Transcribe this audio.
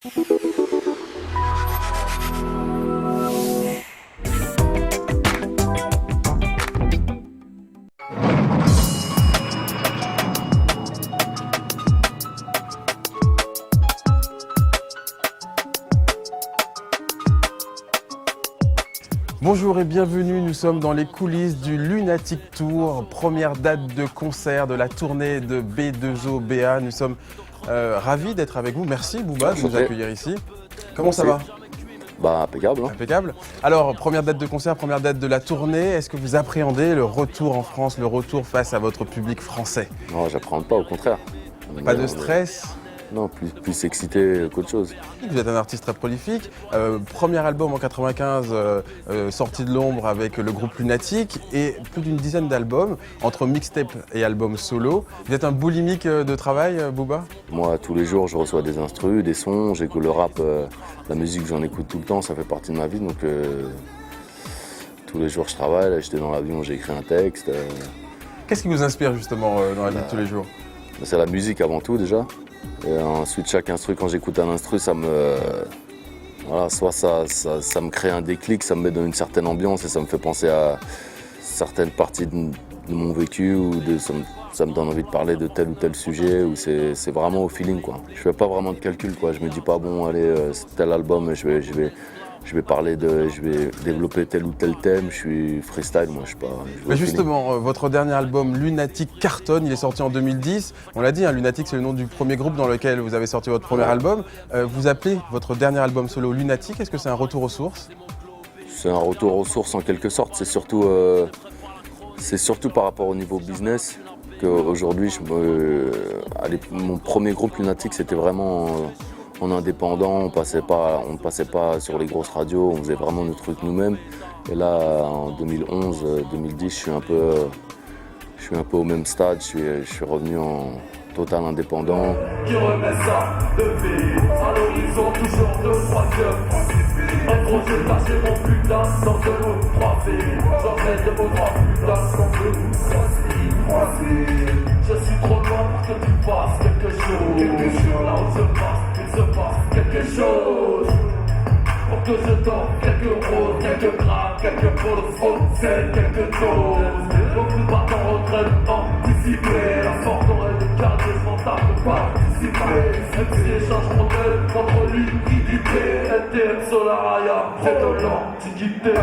Bonjour et bienvenue, nous sommes dans les coulisses du Lunatic Tour, première date de concert de la tournée de B2OBA. Nous sommes ravis d'être avec vous. Merci Booba de nous accueillir ici. Comment ça va? Bah impeccable. Hein. Impeccable. Alors, première date de concert, première date de la tournée. Est-ce que vous appréhendez le retour en France, le retour face à votre public français? Non, j'appréhende pas, au contraire. Pas de stress? Non, plus excité qu'autre chose. Vous êtes un artiste très prolifique. Premier album en 95, sorti de l'ombre avec le groupe Lunatic et plus d'une dizaine d'albums, entre mixtape et album solo. Vous êtes un boulimique de travail, Booba? Moi, tous les jours, je reçois des instrus, des sons, j'écoute le rap, la musique, j'en écoute tout le temps, ça fait partie de ma vie. Donc, tous les jours, je travaille. Là, j'étais dans l'avion, j'ai écrit un texte. Qu'est-ce qui vous inspire justement dans la vie de tous les jours? C'est la musique avant tout, déjà. Et ensuite, chaque instru, quand j'écoute un instru, ça me... Voilà, soit ça me crée un déclic, ça me met dans une certaine ambiance et ça me fait penser à certaines parties de mon vécu ou ça me donne envie de parler de tel ou tel sujet ou c'est vraiment au feeling, quoi. Je fais pas vraiment de calcul, quoi. Je me dis pas, bon, allez, c'est tel album, je vais développer tel ou tel thème, je suis freestyle, moi, je sais pas. Mais justement, votre dernier album Lunatic cartonne, il est sorti en 2010. On l'a dit, hein, Lunatic c'est le nom du premier groupe dans lequel vous avez sorti votre premier album. Vous appelez votre dernier album solo Lunatic, est-ce que c'est un retour aux sources? C'est un retour aux sources en quelque sorte, c'est surtout par rapport au niveau business qu'aujourd'hui, mon premier groupe Lunatic c'était vraiment... en indépendant, on ne passait pas sur les grosses radios, on faisait vraiment nos trucs nous-mêmes. Et là, en 2011-2010, je suis un peu au même stade, je suis revenu en total indépendant. Qui remet ça depuis à l'horizon, toujours de troisième. Un projet caché, mon putain, sans de nous trois filles. J'en fais de vos trois putains, sans de nous trois filles. Je suis trop loin pour que tu fasses quelque chose. Là où je passe, il se passe quelque chose. Pour que je donne quelques roses, quelques grammes, quelques pauses, c'est quelque chose. Beaucoup partent en retraite anticipée. La sorte aurait des cadres mentales de participer. MC échange modèle contre liquidité. LTM Solarium, c'est de l'antiquité.